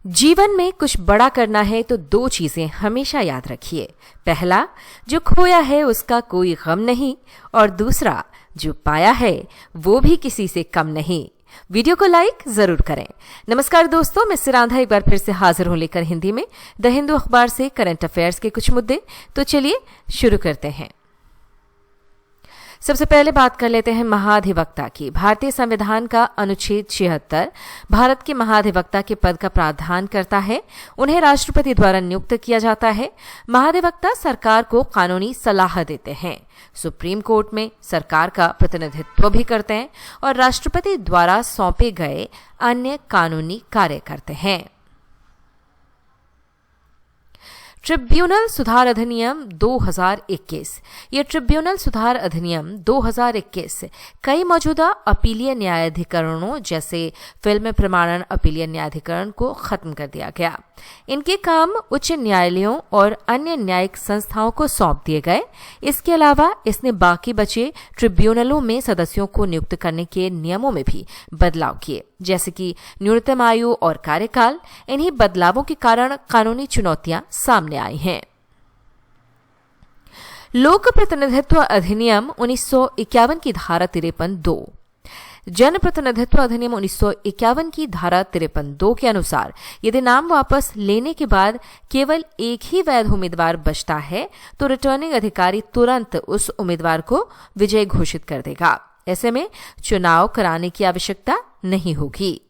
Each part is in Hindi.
जीवन में कुछ बड़ा करना है तो दो चीजें हमेशा याद रखिए। पहला, जो खोया है उसका कोई गम नहीं, और दूसरा, जो पाया है वो भी किसी से कम नहीं। वीडियो को लाइक जरूर करें। नमस्कार दोस्तों, मैं सिरांधा एक बार फिर से हाजिर हूं लेकर हिंदी में द हिंदू अखबार से करंट अफेयर्स के कुछ मुद्दे। तो चलिए शुरू करते हैं। सबसे पहले बात कर लेते हैं महाधिवक्ता की। भारतीय संविधान का अनुच्छेद 76 भारत के महाधिवक्ता के पद का प्रावधान करता है। उन्हें राष्ट्रपति द्वारा नियुक्त किया जाता है। महाधिवक्ता सरकार को कानूनी सलाह देते हैं, सुप्रीम कोर्ट में सरकार का प्रतिनिधित्व भी करते हैं और राष्ट्रपति द्वारा सौंपे गए अन्य कानूनी कार्य करते हैं। ट्रिब्यूनल सुधार अधिनियम 2021। ये ट्रिब्यूनल सुधार अधिनियम 2021 कई मौजूदा अपीलीय न्यायाधिकरणों जैसे फिल्म प्रमाणन अपीलीय न्यायाधिकरण को खत्म कर दिया गया। इनके काम उच्च न्यायालयों और अन्य न्यायिक संस्थाओं को सौंप दिए गए। इसके अलावा इसने बाकी बचे ट्रिब्यूनलों में सदस्यों को नियुक्त करने के नियमों में भी बदलाव किए, जैसे कि न्यूनतम आयु और कार्यकाल। इन्हीं बदलावों के कारण कानूनी चुनौतियां सामने आई हैं। लोक प्रतिनिधित्व अधिनियम 1951 की धारा 53(2। जन प्रतिनिधित्व अधिनियम 1951 की धारा 53(2 के अनुसार यदि नाम वापस लेने के बाद केवल एक ही वैध उम्मीदवार बचता है तो रिटर्निंग अधिकारी तुरंत उस उम्मीदवार को विजयी घोषित कर देगा। ऐसे में चुनाव कराने की आवश्यकता नहीं होगी।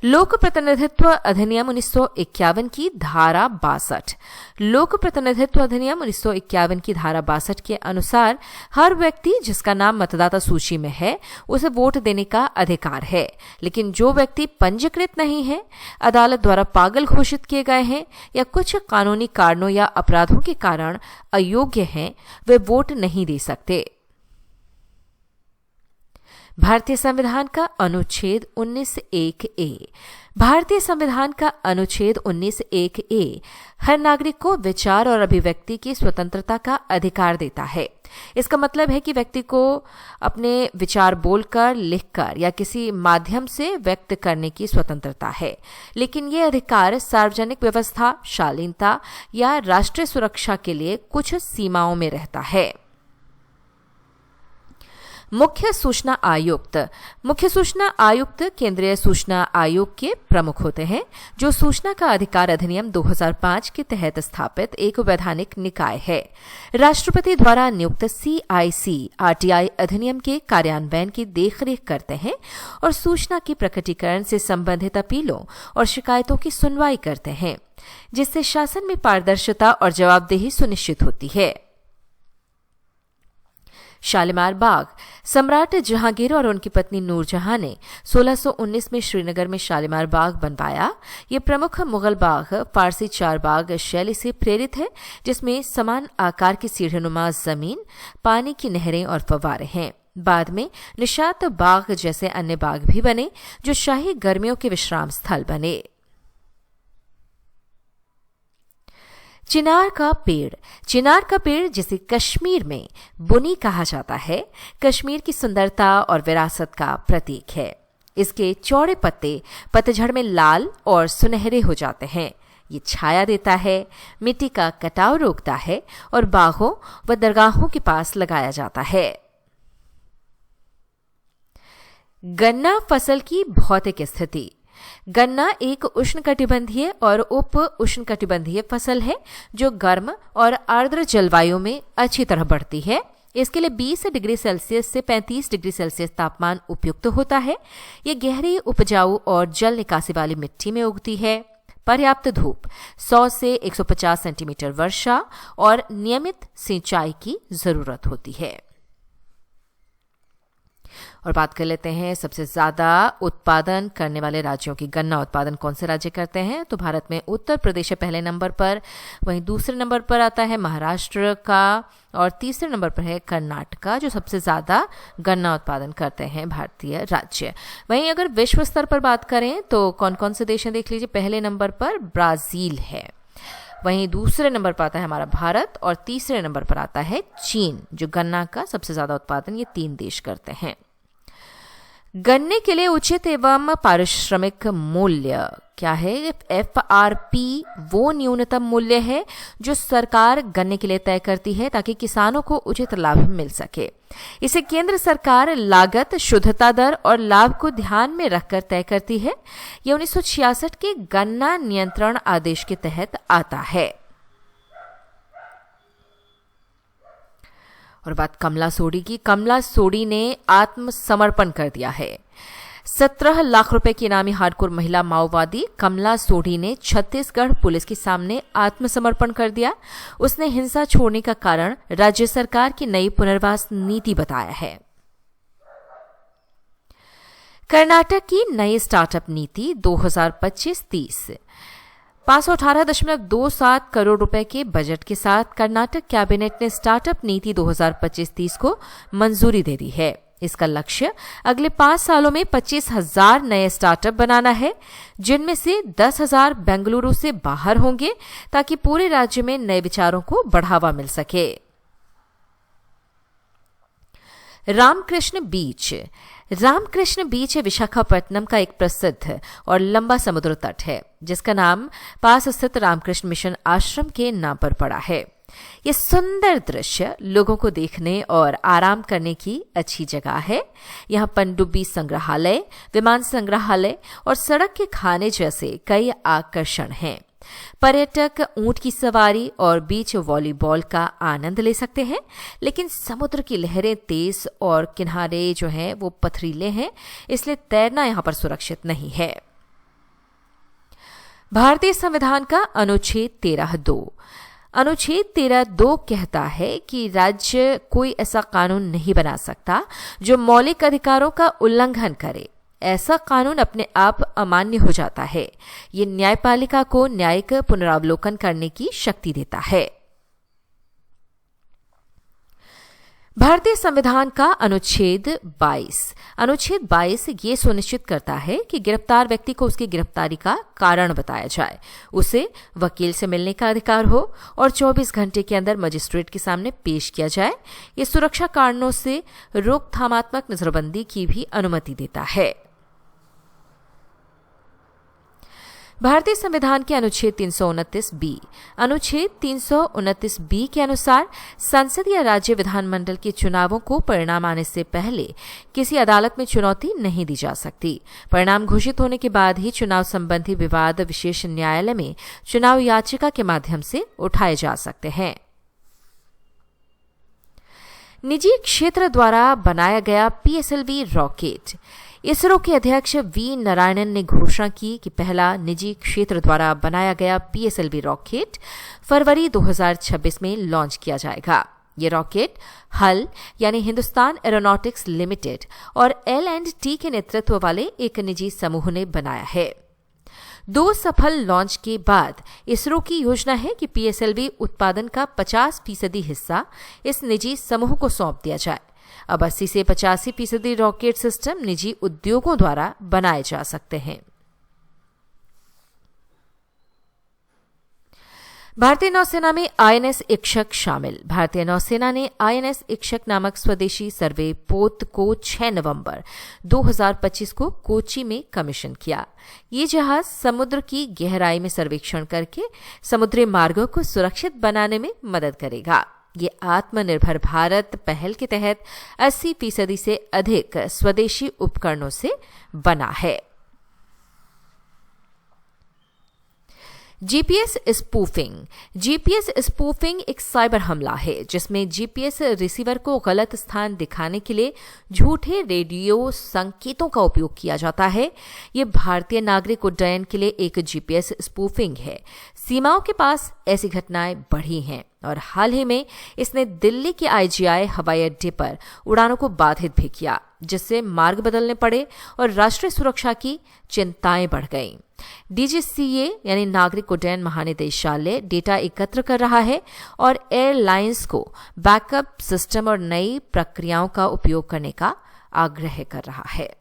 लोक प्रतिनिधित्व अधिनियम 1951 की धारा 62। लोक प्रतिनिधित्व अधिनियम 1951 की धारा 62 के अनुसार हर व्यक्ति जिसका नाम मतदाता सूची में है उसे वोट देने का अधिकार है, लेकिन जो व्यक्ति पंजीकृत नहीं है, अदालत द्वारा पागल घोषित किए गए हैं या कुछ कानूनी कारणों या अपराधों के कारण अयोग्य हैं, वे वोट नहीं दे सकते। भारतीय संविधान का अनुच्छेद 19(1)(a). भारतीय संविधान का अनुच्छेद 19(1)(a) हर नागरिक को विचार और अभिव्यक्ति की स्वतंत्रता का अधिकार देता है। इसका मतलब है कि व्यक्ति को अपने विचार बोलकर, लिखकर या किसी माध्यम से व्यक्त करने की स्वतंत्रता है, लेकिन यह अधिकार सार्वजनिक व्यवस्था, शालीनता या राष्ट्रीय सुरक्षा के लिए कुछ सीमाओं में रहता है। मुख्य सूचना आयुक्त। मुख्य सूचना आयुक्त केंद्रीय सूचना आयोग के प्रमुख होते हैं, जो सूचना का अधिकार अधिनियम 2005 के तहत स्थापित एक वैधानिक निकाय है। राष्ट्रपति द्वारा नियुक्त CIC-RTI अधिनियम के कार्यान्वयन की देखरेख करते हैं और सूचना की प्रकटीकरण से संबंधित अपीलों और शिकायतों की सुनवाई करते हैं, जिससे शासन में पारदर्शिता और जवाबदेही सुनिश्चित होती है। शालीमार बाग। सम्राट जहांगीर और उनकी पत्नी नूरजहां ने 1619 में श्रीनगर में शालीमार बाग बनवाया। ये प्रमुख मुगल बाग फारसी चारबाग शैली से प्रेरित है, जिसमें समान आकार की सीढ़ीनुमा जमीन, पानी की नहरें और फव्वारे हैं। बाद में निशात बाग जैसे अन्य बाग भी बने, जो शाही गर्मियों के विश्राम स्थल बने। चिनार का पेड़। चिनार का पेड़, जिसे कश्मीर में बुनी कहा जाता है, कश्मीर की सुंदरता और विरासत का प्रतीक है। इसके चौड़े पत्ते पतझड़ में लाल और सुनहरे हो जाते हैं। ये छाया देता है, मिट्टी का कटाव रोकता है और बागों व दरगाहों के पास लगाया जाता है। गन्ना फसल की भौतिक स्थिति। गन्ना एक उष्णकटिबंधीय और उप उष्णकटिबंधीय फसल है, जो गर्म और आर्द्र जलवायु में अच्छी तरह बढ़ती है। इसके लिए 20 डिग्री सेल्सियस से 35 डिग्री सेल्सियस तापमान उपयुक्त होता है। यह गहरी, उपजाऊ और जल निकासी वाली मिट्टी में उगती है। पर्याप्त धूप, 100 से 150 सेंटीमीटर वर्षा और नियमित सिंचाई की जरूरत होती है। और बात कर लेते हैं सबसे ज्यादा उत्पादन करने वाले राज्यों की। गन्ना उत्पादन कौन से राज्य करते हैं? तो भारत में उत्तर प्रदेश है पहले नंबर पर, वहीं दूसरे नंबर पर आता है महाराष्ट्र का और तीसरे नंबर पर है कर्नाटका, जो सबसे ज्यादा गन्ना उत्पादन करते हैं भारतीय राज्य। वहीं अगर विश्व स्तर पर बात करें तो कौन कौन से देश हैं देख लीजिए। पहले नंबर पर ब्राजील है, वहीं दूसरे नंबर पर आता है हमारा भारत और तीसरे नंबर पर आता है चीन, जो गन्ना का सबसे ज्यादा उत्पादन ये 3 देश करते हैं। गन्ने के लिए उचित एवं पारिश्रमिक मूल्य क्या है? FRP वो न्यूनतम मूल्य है जो सरकार गन्ने के लिए तय करती है ताकि किसानों को उचित लाभ मिल सके। इसे केंद्र सरकार लागत, शुद्धता दर और लाभ को ध्यान में रखकर तय करती है। यह 1966 के गन्ना नियंत्रण आदेश के तहत आता है। और बात कमला सोडी की। कमला सोडी ने आत्मसमर्पण कर दिया है। 17 लाख रुपए की इनामी हार्डकोर महिला माओवादी कमला सोडी ने छत्तीसगढ़ पुलिस के सामने आत्मसमर्पण कर दिया। उसने हिंसा छोड़ने का कारण राज्य सरकार की नई पुनर्वास नीति बताया है। कर्नाटक की नई स्टार्टअप नीति 2025-30 518.27 करोड़ रुपए के बजट के साथ कर्नाटक कैबिनेट ने स्टार्टअप नीति 2025-30 को मंजूरी दे दी है। इसका लक्ष्य अगले 5 सालों में 25,000 नए स्टार्टअप बनाना है, जिनमें से 10,000 बेंगलुरु से बाहर होंगे ताकि पूरे राज्य में नए विचारों को बढ़ावा मिल सके। रामकृष्ण बीच विशाखापट्टनम का एक प्रसिद्ध और लंबा समुद्र तट है, जिसका नाम पास स्थित रामकृष्ण मिशन आश्रम के नाम पर पड़ा है। यह सुंदर दृश्य लोगों को देखने और आराम करने की अच्छी जगह है। यहाँ पनडुब्बी संग्रहालय, विमान संग्रहालय और सड़क के खाने जैसे कई आकर्षण हैं। पर्यटक ऊंट की सवारी और बीच वॉलीबॉल का आनंद ले सकते हैं, लेकिन समुद्र की लहरें तेज और किनारे जो हैं वो पथरीले हैं, इसलिए तैरना यहां पर सुरक्षित नहीं है। भारतीय संविधान का अनुच्छेद 13(2) कहता है कि राज्य कोई ऐसा कानून नहीं बना सकता जो मौलिक अधिकारों का उल्लंघन करे। ऐसा कानून अपने आप अमान्य हो जाता है। ये न्यायपालिका को न्यायिक पुनरावलोकन करने की शक्ति देता है। भारतीय संविधान का अनुच्छेद 22 ये सुनिश्चित करता है कि गिरफ्तार व्यक्ति को उसकी गिरफ्तारी का कारण बताया जाए, उसे वकील से मिलने का अधिकार हो और 24 घंटे के अंदर मजिस्ट्रेट के सामने पेश किया जाए। ये सुरक्षा कारणों से रोकथामात्मक नजरबंदी की भी अनुमति देता है। भारतीय संविधान के अनुच्छेद 329(b) के अनुसार संसद या राज्य विधानमंडल के चुनावों को परिणाम आने से पहले किसी अदालत में चुनौती नहीं दी जा सकती। परिणाम घोषित होने के बाद ही चुनाव संबंधी विवाद विशेष न्यायालय में चुनाव याचिका के माध्यम से उठाए जा सकते हैं। निजी क्षेत्र द्वारा बनाया गया PSLV रॉकेट। इसरो के अध्यक्ष वी नारायणन ने घोषणा की कि पहला निजी क्षेत्र द्वारा बनाया गया PSLV रॉकेट फरवरी 2026 में लॉन्च किया जाएगा। ये रॉकेट हल यानी हिंदुस्तान एरोनॉटिक्स लिमिटेड और L&T के नेतृत्व वाले एक निजी समूह ने बनाया है। 2 सफल लॉन्च के बाद इसरो की योजना है कि PSLV उत्पादन का 50% हिस्सा इस निजी समूह को सौंप दिया जाए। अब 80 से 85% रॉकेट सिस्टम निजी उद्योगों द्वारा बनाए जा सकते हैं। भारतीय नौसेना में INS इक्षक शामिल। भारतीय नौसेना ने INS इक्षक नामक स्वदेशी सर्वे पोत को 6 नवंबर 2025 को कोची में कमीशन किया। ये जहाज समुद्र की गहराई में सर्वेक्षण करके समुद्री मार्गों को सुरक्षित बनाने में मदद करेगा। ये आत्मनिर्भर भारत पहल के तहत 80% से अधिक स्वदेशी उपकरणों से बना है। जीपीएस स्पूफिंग एक साइबर हमला है जिसमें जीपीएस रिसीवर को गलत स्थान दिखाने के लिए झूठे रेडियो संकेतों का उपयोग किया जाता है। ये भारतीय नागरिक उड्डयन के लिए एक जीपीएस स्पूफिंग है। सीमाओं के पास ऐसी घटनाएं बढ़ी हैं और हाल ही में इसने दिल्ली के IGI हवाई अड्डे पर उड़ानों को बाधित भी किया, जिससे मार्ग बदलने पड़े और राष्ट्रीय सुरक्षा की चिंताएं बढ़ गईं। DGCA यानी नागरिक उड्डयन महानिदेशालय डेटा एकत्र कर रहा है और एयरलाइंस को बैकअप सिस्टम और नई प्रक्रियाओं का उपयोग करने का आग्रह कर रहा है।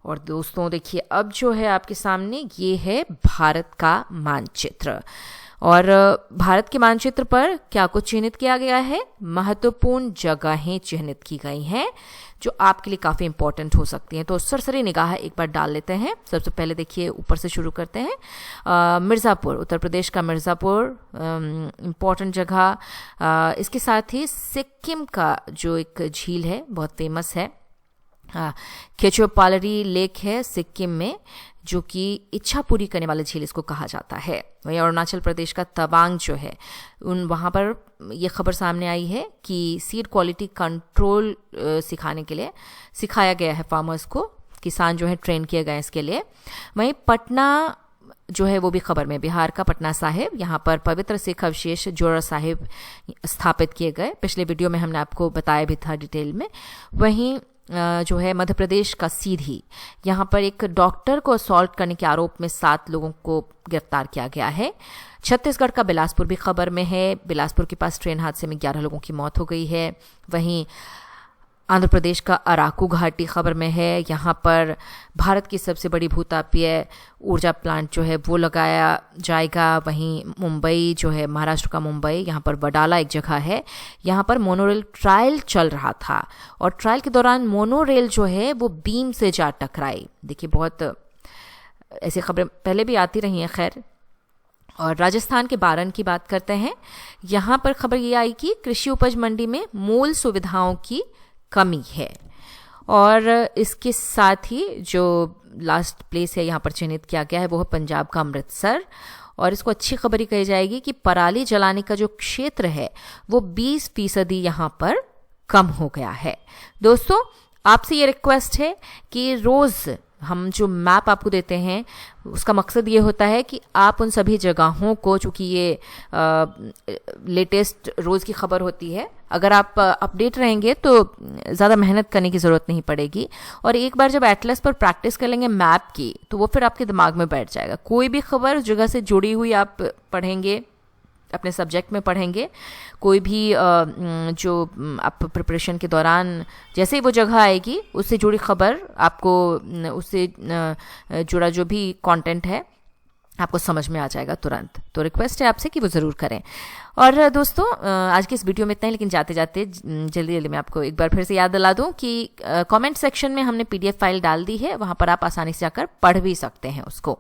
और दोस्तों देखिए, अब जो है आपके सामने ये है भारत का मानचित्र और भारत के मानचित्र पर क्या कुछ चिन्हित किया गया है? महत्वपूर्ण जगहें चिन्हित की गई हैं जो आपके लिए काफ़ी इंपॉर्टेंट हो सकती हैं। तो सरसरी निगाह एक बार डाल लेते हैं। सबसे पहले देखिए, ऊपर से शुरू करते हैं। मिर्ज़ापुर, उत्तर प्रदेश का मिर्ज़ापुर इम्पॉर्टेंट जगह। इसके साथ ही सिक्किम का जो एक झील है, बहुत फेमस है, केचोपालरी लेक है सिक्किम में, जो कि इच्छा पूरी करने वाली झील इसको कहा जाता है। वहीं अरुणाचल प्रदेश का तवांग जो है, वहाँ पर ये खबर सामने आई है कि सीड क्वालिटी कंट्रोल सिखाने के लिए सिखाया गया है फार्मर्स को, किसान जो है ट्रेन किए गए इसके लिए। वहीं पटना जो है वो भी खबर में, बिहार का पटना साहिब, यहाँ पर पवित्र सिख अवशेष जोड़ा साहिब स्थापित किए गए। पिछले वीडियो में हमने आपको बताया भी था डिटेल में। वहीं जो है मध्य प्रदेश का सीधी, यहाँ पर एक डॉक्टर को असॉल्ट करने के आरोप में 7 लोगों को गिरफ्तार किया गया है। छत्तीसगढ़ का बिलासपुर भी खबर में है। बिलासपुर के पास ट्रेन हादसे में 11 लोगों की मौत हो गई है। वहीं आंध्र प्रदेश का अराकू घाटी खबर में है। यहाँ पर भारत की सबसे बड़ी भूतापीय ऊर्जा प्लांट जो है वो लगाया जाएगा। वहीं मुंबई जो है, महाराष्ट्र का मुंबई, यहाँ पर वडाला एक जगह है, यहाँ पर मोनोरेल ट्रायल चल रहा था और ट्रायल के दौरान मोनोरेल जो है वो बीम से जा टकराई। देखिए, बहुत ऐसी खबरें पहले भी आती रही हैं। खैर, और राजस्थान के बारन की बात करते हैं। यहाँ पर खबर ये आई कि कृषि उपज मंडी में मूल सुविधाओं की कमी है। और इसके साथ ही जो लास्ट प्लेस है यहाँ पर चिन्हित किया गया है वो है पंजाब का अमृतसर। और इसको अच्छी खबर ही कही जाएगी कि पराली जलाने का जो क्षेत्र है वो 20% यहाँ पर कम हो गया है। दोस्तों, आपसे ये रिक्वेस्ट है कि रोज़ हम जो मैप आपको देते हैं उसका मकसद ये होता है कि आप उन सभी जगहों को, चूँकि ये लेटेस्ट रोज़ की खबर होती है, अगर आप अपडेट रहेंगे तो ज़्यादा मेहनत करने की ज़रूरत नहीं पड़ेगी। और एक बार जब एटलस पर प्रैक्टिस कर लेंगे मैप की, तो वो फिर आपके दिमाग में बैठ जाएगा। कोई भी खबर उस जगह से जुड़ी हुई आप पढ़ेंगे, अपने सब्जेक्ट में पढ़ेंगे, कोई भी जो आप प्रिपरेशन के दौरान जैसे ही वो जगह आएगी उससे जुड़ी खबर आपको, उससे जुड़ा जो भी कंटेंट है आपको समझ में आ जाएगा तुरंत। तो रिक्वेस्ट है आपसे कि वो ज़रूर करें। और दोस्तों, आज की इस वीडियो में इतना ही, लेकिन जाते जाते जल्दी जल्दी मैं आपको एक बार फिर से याद दिला दूं कि कमेंट सेक्शन में हमने PDF फाइल डाल दी है, वहां पर आप आसानी से जाकर पढ़ भी सकते हैं उसको।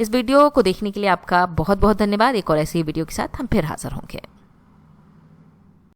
इस वीडियो को देखने के लिए आपका बहुत बहुत धन्यवाद। एक और ऐसी वीडियो के साथ हम फिर हाजिर होंगे।